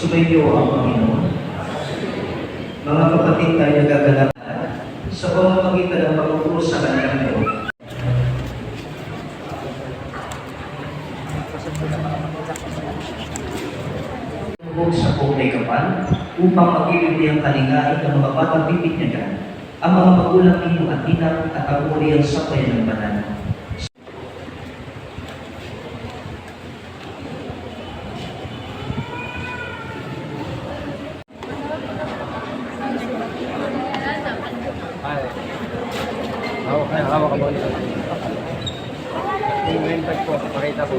Sumayo ang Panginoon. Mga kapatid, tayo nagaganap sa pamamagitan ng pag-utos sa kanyang loob. Tungkol sa kulay kapal, upang mag-ibig niyang kalingain ng mga batang bibinyagan, ang mga magulang ninyo at inang at ang uriyang sapay ng banal. Hawak ka ba? Yung main tag po, pakita ko.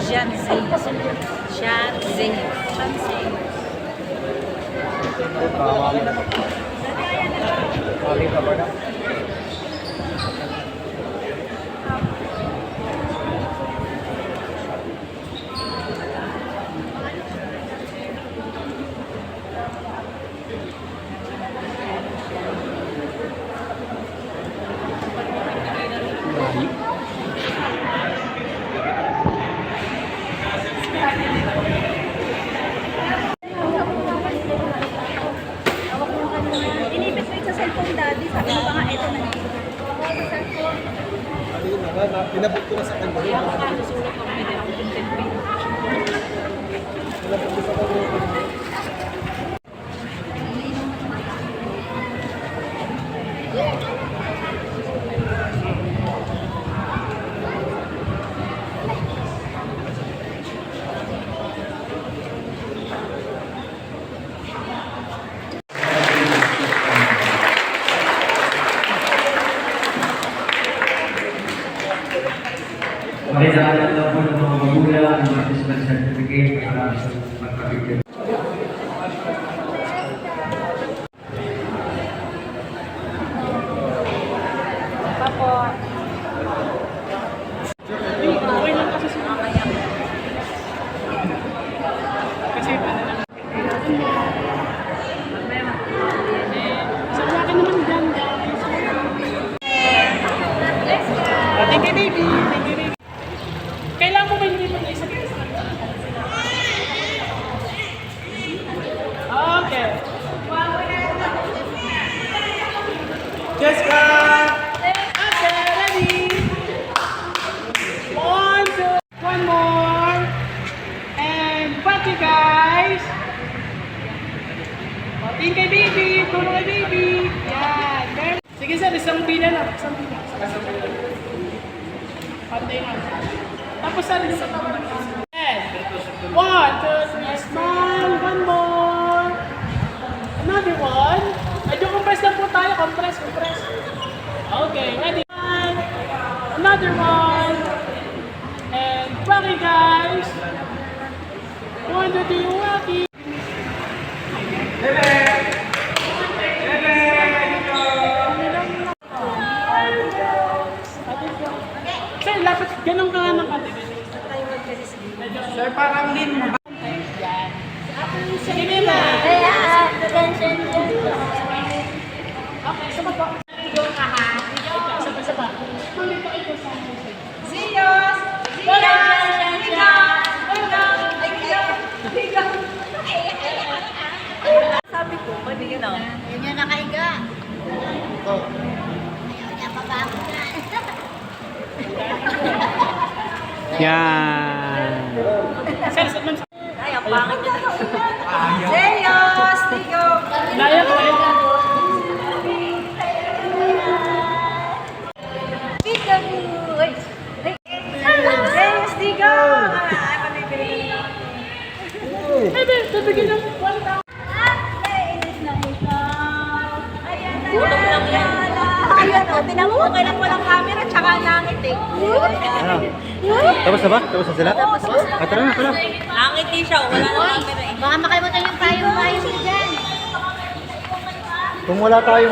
Jean Zay. Pakita ba na? Inipit ko sa cellphone, Daddy. Sabi ko baka ito na dito. Sa cellphone. Pinabot ko na sa kanya. Kaya ako kasusulat ako, pwede ako content. Pinabot ko sa kanya. Makilala na po ng mga magulang ang participant certificate para sa magpapigil. Papo. Okay lang kasi sila kaya. Kasi sabi akin naman dyan, guys. Thank you, baby. Thank you, baby. Kailangan mo ba hindi mo na isa't isa? Okay. Jessica! Okay, ready? One more. And back you guys. Pating kay baby. Tulong kay baby. Yan. Sige sir, isang pila lang. Isang pila. Pantay na. Tapos sa rin sa tawa ng isa. And 1, 2, 3, smile. One more. Another one. Medyo compress lang po tayo. Compress. Okay, ready? Another one. And wacky guys. 1, 2, 3, wacky. Sir, lapit. Ganun ka nga ng kati. Sir, parang din mo. Yan. Sige na. Okay, sama po. Video ka ha. Sama. Ito sa Ziyos! sabi ko, kaibigan ako. Yun yung nakaiga. Ayaw niya pabago na. Yan. Ay, ang pangit na. Ziyos! Tigo! Naya ko eh. Peekaboo! Ziyos! Tigo! Ay, bibigyan ng 1,000. Nainis na ikaw. Ayan na. Tulog lang yan. Ayan o, tinamo ko kailan walang camera tsaka langit eh. Tapos na ba? Tapos na sila? Tara na. Nangiti siya, wala nang camera eh. Baka makalimutan yung payong mo dyan. Kung wala tayong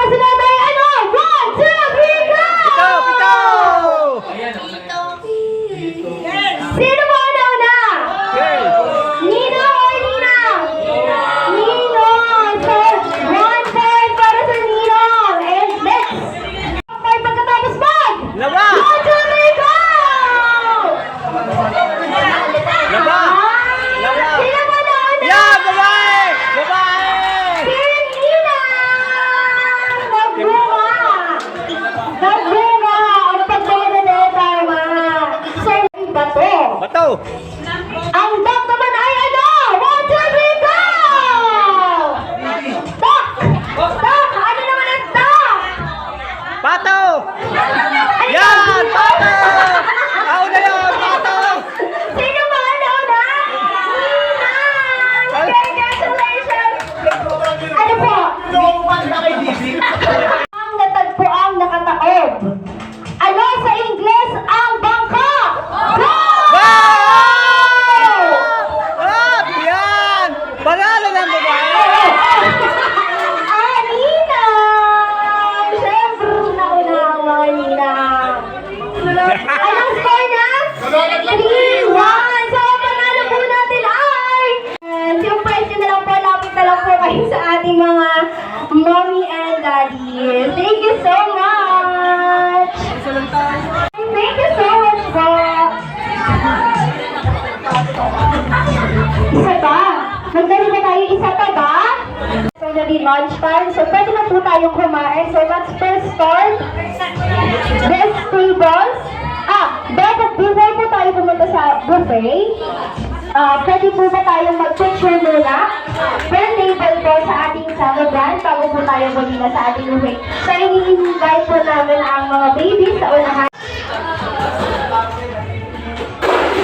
kasunod ay ano? 1, 2, 3, go! Pito! Sino mo una? Okay. Nino or Nina? Nino! So, 1 point para sa Nino. And next. Point pagkatapos mag! Laba! 1, 2, 3, go! Laba! Laba! Sino mo una? Yan! Babae! Babae! Si Nina! Nagbunga! Nagbunga! Ang pagkakas na tama. So, bato. Bato! Ang dog naman ay ano? 1, 2, 3, go! Dog! Dog! Ano naman ang dog? Pato! Yan! Pato! Ako na yun! Pato! Sino ba ang nauna? Nina! Congratulations! Ano po? Ang natagpo ang nakataob. Ano sa Ingles ang bangka? Go! Wow! Ah! Yan! Pangalan ng babae! Nina! Siyempre, nauna ang Nina. Anong score na? 3-1. So, ang pangalan po natin ay... Yung question na lang po, lapit na lang po kayo sa ating mga mommy and daddy. Thank you so much! Thank you so much po! Isa pa? Magdali ba tayo isa pa ba? So, nadi-launch time. So, pwede na po tayong kumain. So, let's first start. Best tables. Dapat before po tayo pumunta sa buffet, pwede po ba tayong mag-picture muna per table po sa ating celebrant bago po tayo muli sa ating buffet. So, i-invite po namin ang mga babies sa unahan.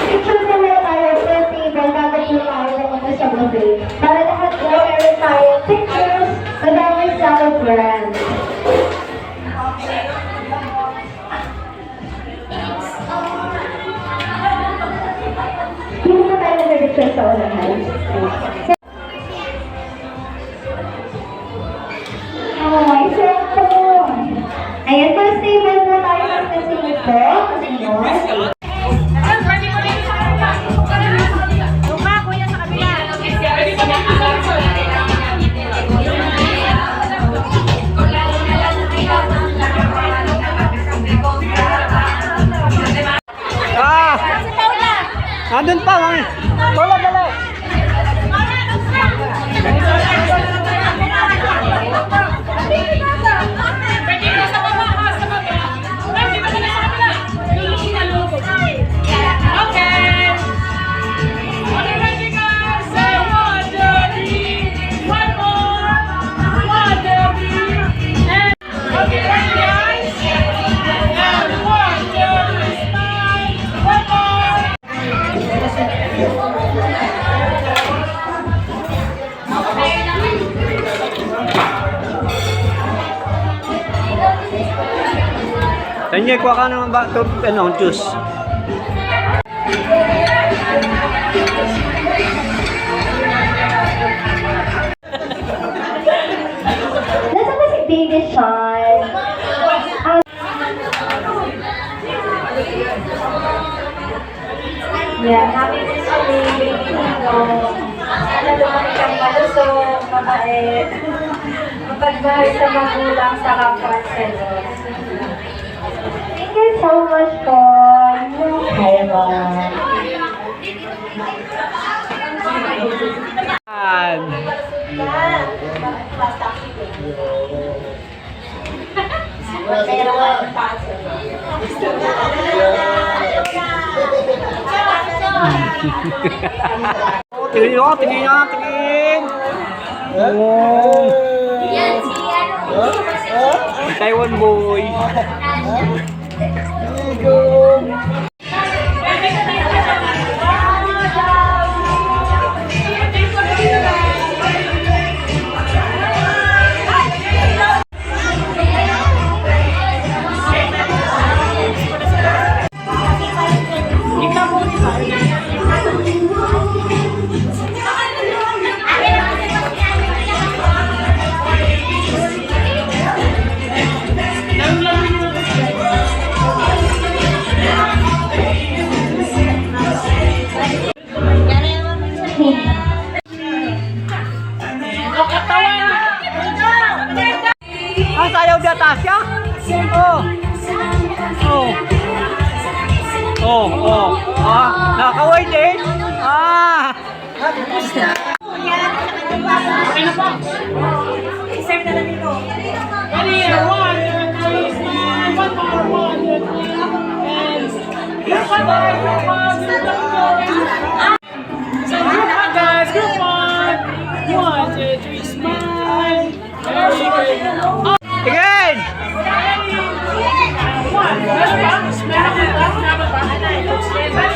Picture po muna tayo per table bago po tayo pumunta sa buffet. Para lahat po meron tayo pictures with our celebrant. Hindi mo tayo nag-request sa unahan. Ay, cellphone! Ayan, first table po tayo ng casino po. Casino. Luma, kuya sa kabila. Nandun pa, mami. Wala, wala. Pwede ka sa baba, ha? Sa baba. Pwede ka na sa kabila. Lulubog na lulubog. Okay. Okay, ready guys? Say 1, 2, 3. One more. 1, 2, 3. And okay, ready guys? And 1, 2, 3. Smile. One more. Tanya, kuha ka naman ba ito, juice? Nasaan ba si Baby Sean? Yeah, namin din si Baby Tino. Sana lumaki kang malusog, mabait. Mapagmahal sa magulang sa kapwa sa'yo. Thank you so much po. Hi, Mom. Tingin nyo, tingin nyo, tingin! Oh! Taiwan boy! Ang sayaw di atas ya? Oh. Oh. Oh, oh. Ah, nakaway din. Ah. Serve na lang dito. Ready? 1, 2, 3. Smile. One more. 1, 2, 3. And group one, group one, group one. So group one, guys. Group one. 1, 2, 3. Smile. Very good. Oh, Tingin! ready? 1. Meron ba? Meron ba?